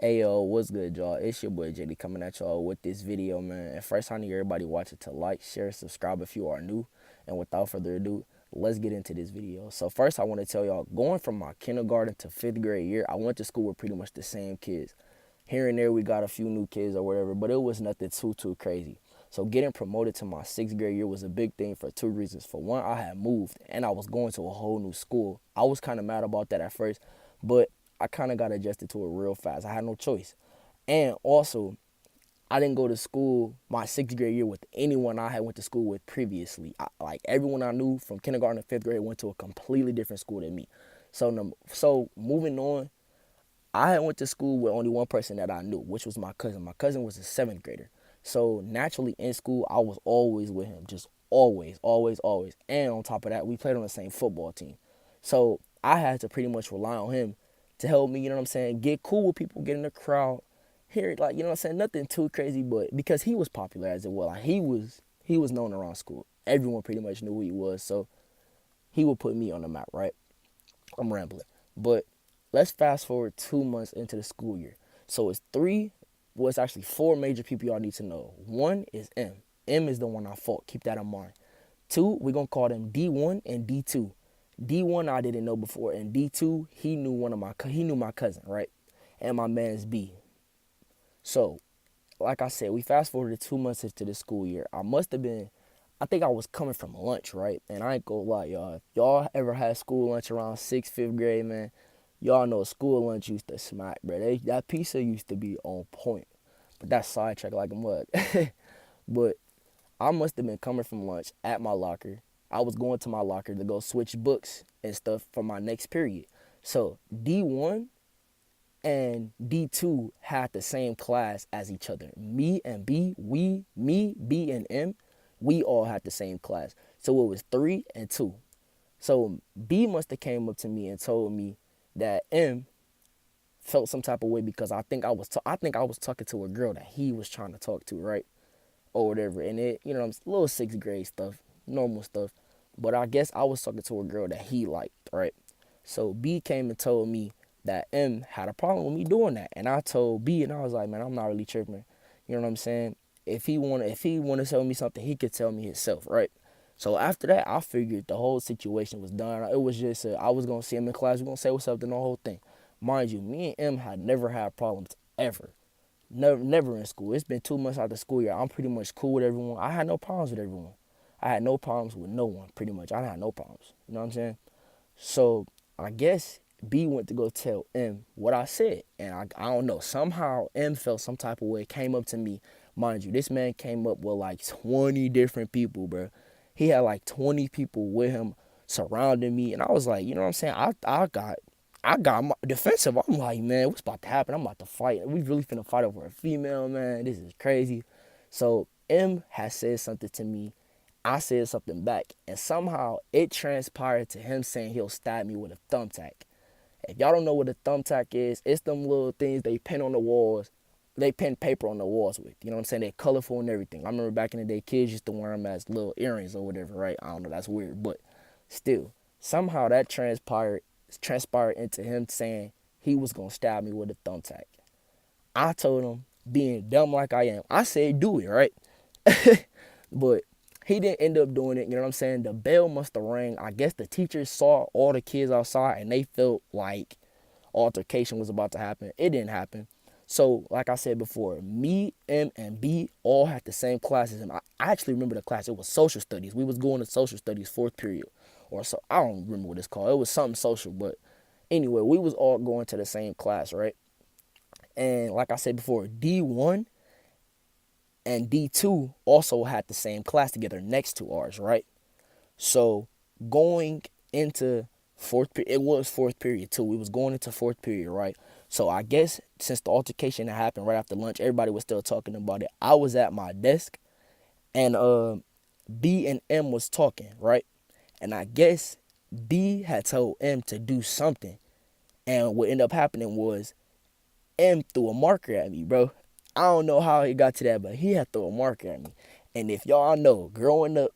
Ayo, what's good, y'all? It's your boy JD coming at y'all with this video, man. And first, I need everybody watching to like, share, subscribe if you are new. And without further ado, let's get into this video. So first, I want to tell y'all, going from my kindergarten to 5th grade year, I went to school with pretty much the same kids. Here and there, we got a few new kids or whatever, but it was nothing too crazy. So getting promoted to my 6th grade year was a big thing for two reasons. For one, I had moved and I was going to a whole new school. I was kind of mad about that at first, but I kind of got adjusted to it real fast. I had no choice. And also, I didn't go to school my 6th grade year with anyone I had went to school with previously. Like everyone I knew from kindergarten to 5th grade went to a completely different school than me. So moving on, I had went to school with only one person that I knew, which was my cousin. My cousin was a 7th grader. So naturally in school, I was always with him, just always. And on top of that, we played on the same football team. So I had to pretty much rely on him to help me, you know what I'm saying, get cool with people, get in the crowd, hear it, like, you know what I'm saying, nothing too crazy, but because he was popular as well, like he was known around school. Everyone pretty much knew who he was, so he would put me on the map, right? I'm rambling. But let's fast forward 2 months into the school year. So it's actually four major people y'all need to know. One is M. M is the one I fought. Keep that in mind. Two, we're going to call them D1 and D2. D1 I didn't know before, and D2 he knew my cousin, right? And my man's B. So, like I said, we fast forwarded 2 months into the school year. I think I was coming from lunch, right? And I ain't gonna lie, y'all. If y'all ever had school lunch around 6th, 5th grade, man, y'all know school lunch used to smack, bro. That pizza used to be on point. But that's sidetracked like a mug. But I must have been coming from lunch at my locker. I was going to my locker to go switch books and stuff for my next period. So D1 and D2 had the same class as each other. Me and B, B and M, we all had the same class. So it was 3 and 2. So B must have came up to me and told me that M felt some type of way because I think I was talking to a girl that he was trying to talk to, right? Or whatever. And it, you know, little 6th grade stuff, normal stuff. But I guess I was talking to a girl that he liked, right? So B came and told me that M had a problem with me doing that. And I told B, and I was like, man, I'm not really tripping. You know what I'm saying? If he wanna tell me something, he could tell me himself, right? So after that, I figured the whole situation was done. It was just I was gonna see him in class, we are gonna say what's up, and the whole thing. Mind you, me and M had never had problems ever. Never in school. It's been 2 months out of school year. I'm pretty much cool with everyone. I had no problems with everyone. I had no problems with no one, pretty much. I had no problems. You know what I'm saying? So I guess B went to go tell M what I said. And I don't know. Somehow M felt some type of way, came up to me. Mind you, this man came up with like 20 different people, bro. He had like 20 people with him surrounding me. And I was like, you know what I'm saying? I got defensive. I'm like, man, what's about to happen? I'm about to fight. We really finna fight over a female, man. This is crazy. So M has said something to me. I said something back. And somehow it transpired to him saying he'll stab me with a thumbtack. If y'all don't know what a thumbtack is, it's them little things they pin on the walls. They pin paper on the walls with. You know what I'm saying? They're colorful and everything. I remember back in the day, kids used to wear them as little earrings or whatever, right? I don't know. That's weird. But still, somehow that transpired into him saying he was going to stab me with a thumbtack. I told him, being dumb like I am, I said, do it, right? But he didn't end up doing it. You know what I'm saying? The bell must have rang. I guess the teachers saw all the kids outside and they felt like altercation was about to happen. It didn't happen. So, like I said before, me, M, and B all had the same classes. And I actually remember the class. It was social studies. We was going to social studies 4th period. Or so, I don't remember what it's called. It was something social. But anyway, we was all going to the same class, right? And like I said before, D1 and D2 also had the same class together next to ours, right? So going into 4th period, it was 4th period too. We was going into 4th period, right? So I guess since the altercation that happened right after lunch, everybody was still talking about it. I was at my desk and B and M was talking, right? And I guess B had told M to do something. And what ended up happening was M threw a marker at me, bro. I don't know how he got to that, but he had thrown a marker at me. And if y'all know, growing up,